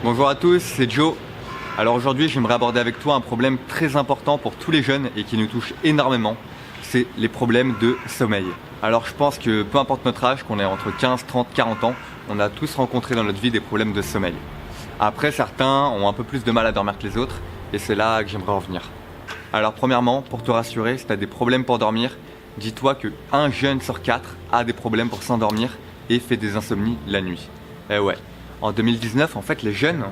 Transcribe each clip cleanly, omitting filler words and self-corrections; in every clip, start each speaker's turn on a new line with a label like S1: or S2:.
S1: Bonjour à tous, c'est Joe. Alors aujourd'hui, j'aimerais aborder avec toi un problème très important pour tous les jeunes et qui nous touche énormément, c'est les problèmes de sommeil. Alors je pense que peu importe notre âge, qu'on ait entre 15, 30, 40 ans, on a tous rencontré dans notre vie des problèmes de sommeil. Après, certains ont un peu plus de mal à dormir que les autres et c'est là que j'aimerais en venir. Alors premièrement, pour te rassurer, si tu as des problèmes pour dormir, dis-toi que un jeune sur 4 a des problèmes pour s'endormir et fait des insomnies la nuit. Eh ouais. En 2019, en fait, les jeunes,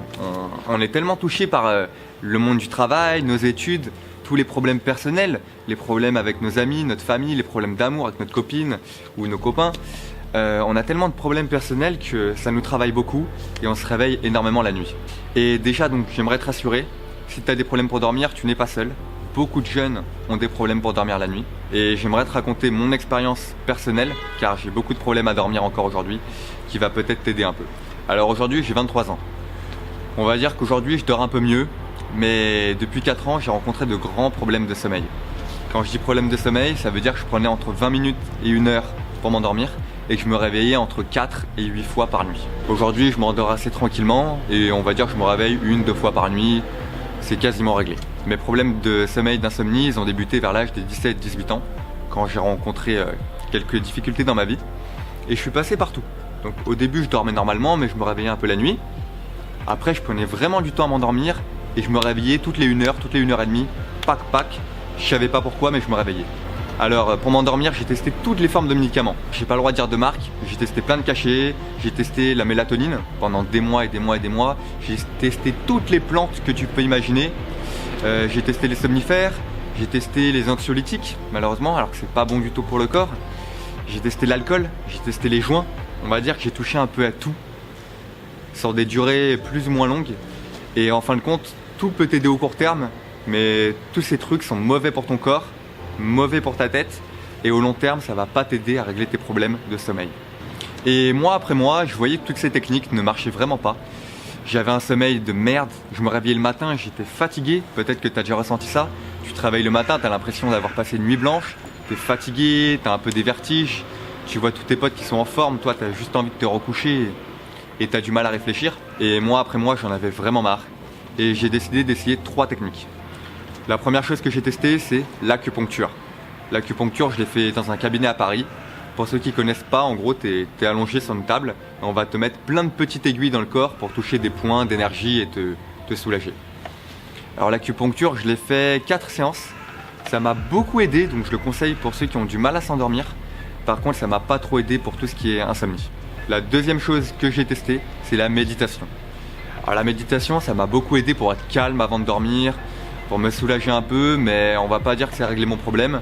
S1: on est tellement touchés par le monde du travail, nos études, tous les problèmes personnels, les problèmes avec nos amis, notre famille, les problèmes d'amour avec notre copine ou nos copains. On a tellement de problèmes personnels que ça nous travaille beaucoup et on se réveille énormément la nuit. Et déjà, donc, j'aimerais te rassurer, si tu as des problèmes pour dormir, tu n'es pas seul. Beaucoup de jeunes ont des problèmes pour dormir la nuit. Et j'aimerais te raconter mon expérience personnelle, car j'ai beaucoup de problèmes à dormir encore aujourd'hui, qui va peut-être t'aider un peu. Alors aujourd'hui, j'ai 23 ans. On va dire qu'aujourd'hui, je dors un peu mieux, mais depuis 4 ans, j'ai rencontré de grands problèmes de sommeil. Quand je dis problème de sommeil, ça veut dire que je prenais entre 20 minutes et 1 heure pour m'endormir et que je me réveillais entre 4 et 8 fois par nuit. Aujourd'hui, je m'endors assez tranquillement et on va dire que je me réveille 1-2 fois par nuit. C'est quasiment réglé. Mes problèmes de sommeil, d'insomnie, ils ont débuté vers l'âge des 17-18 ans, quand j'ai rencontré quelques difficultés dans ma vie. Et je suis passé partout. Donc au début, je dormais normalement, mais je me réveillais un peu la nuit. Après, je prenais vraiment du temps à m'endormir et je me réveillais toutes les 1 heure, toutes les 1 heure et demie, pac. Je savais pas pourquoi, mais je me réveillais. Alors pour m'endormir, j'ai testé toutes les formes de médicaments. J'ai pas le droit de dire de marque, j'ai testé plein de cachets, j'ai testé la mélatonine pendant des mois et des mois et des mois. J'ai testé toutes les plantes que tu peux imaginer. J'ai testé les somnifères, j'ai testé les anxiolytiques, malheureusement, alors que c'est pas bon du tout pour le corps. J'ai testé l'alcool, j'ai testé les joints. On va dire que j'ai touché un peu à tout, sur des durées plus ou moins longues. Et en fin de compte, tout peut t'aider au court terme, mais tous ces trucs sont mauvais pour ton corps, mauvais pour ta tête, et au long terme, ça va pas t'aider à régler tes problèmes de sommeil. Et mois après mois, je voyais que toutes ces techniques ne marchaient vraiment pas. J'avais un sommeil de merde, je me réveillais le matin, j'étais fatigué, peut-être que tu as déjà ressenti ça. Tu te réveilles le matin, tu as l'impression d'avoir passé une nuit blanche, tu es fatigué, tu as un peu des vertiges, tu vois tous tes potes qui sont en forme, toi tu as juste envie de te recoucher et tu as du mal à réfléchir. Et mois après mois, j'en avais vraiment marre et j'ai décidé d'essayer 3 techniques. La première chose que j'ai testée, c'est l'acupuncture. L'acupuncture, je l'ai fait dans un cabinet à Paris. Pour ceux qui connaissent pas, en gros, t'es allongé sur une table et on va te mettre plein de petites aiguilles dans le corps pour toucher des points d'énergie et te soulager. Alors l'acupuncture, je l'ai fait 4 séances. Ça m'a beaucoup aidé, donc je le conseille pour ceux qui ont du mal à s'endormir. Par contre, ça m'a pas trop aidé pour tout ce qui est insomnie. La deuxième chose que j'ai testée, c'est la méditation. Alors la méditation, ça m'a beaucoup aidé pour être calme avant de dormir, pour me soulager un peu, mais on va pas dire que ça a réglé mon problème.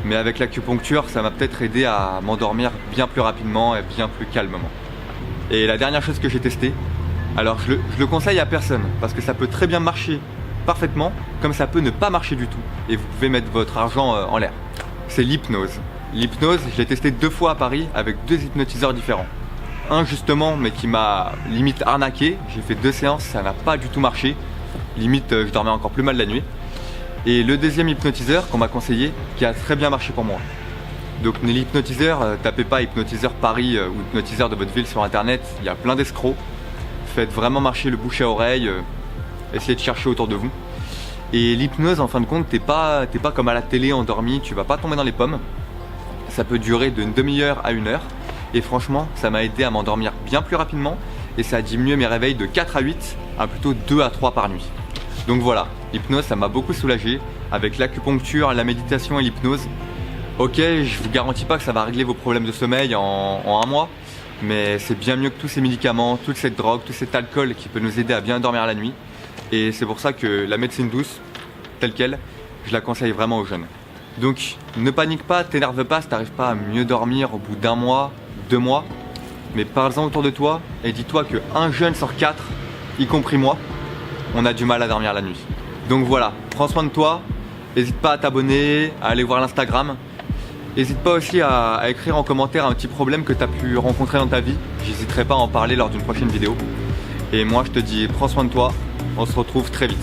S1: Mais avec l'acupuncture, ça m'a peut-être aidé à m'endormir bien plus rapidement et bien plus calmement. Et la dernière chose que j'ai testée, alors je le conseille à personne, parce que ça peut très bien marcher parfaitement, comme ça peut ne pas marcher du tout. Et vous pouvez mettre votre argent en l'air. C'est l'hypnose. L'hypnose, je l'ai testé 2 fois à Paris avec 2 hypnotiseurs différents. Un justement, mais qui m'a limite arnaqué. J'ai fait 2 séances, ça n'a pas du tout marché. Limite, je dormais encore plus mal la nuit. Et le deuxième hypnotiseur qu'on m'a conseillé, qui a très bien marché pour moi. Donc l'hypnotiseur, tapez pas hypnotiseur Paris ou hypnotiseur de votre ville sur internet, il y a plein d'escrocs. Faites vraiment marcher le bouche à oreille, essayez de chercher autour de vous. Et l'hypnose, en fin de compte, t'es pas comme à la télé endormi, tu vas pas tomber dans les pommes. Ça peut durer d'une demi-heure à 1 heure. Et franchement, ça m'a aidé à m'endormir bien plus rapidement. Et ça a diminué mes réveils de 4 à 8 à plutôt 2 à 3 par nuit. Donc voilà, l'hypnose, ça m'a beaucoup soulagé. Avec l'acupuncture, la méditation et l'hypnose. Ok, je vous garantis pas que ça va régler vos problèmes de sommeil en 1 mois. Mais c'est bien mieux que tous ces médicaments, toute cette drogue, tout cet alcool qui peut nous aider à bien dormir la nuit. Et c'est pour ça que la médecine douce, telle qu'elle, je la conseille vraiment aux jeunes. Donc ne panique pas, t'énerve pas si t'arrives pas à mieux dormir au bout d'1 mois, 2 mois. Mais parle-en autour de toi et dis-toi que 1 jeune sur 4, y compris moi, on a du mal à dormir la nuit. Donc voilà, prends soin de toi, n'hésite pas à t'abonner, à aller voir l'Instagram. N'hésite pas aussi à écrire en commentaire un petit problème que tu as pu rencontrer dans ta vie. J'hésiterai pas à en parler lors d'une prochaine vidéo. Et moi je te dis prends soin de toi, on se retrouve très vite.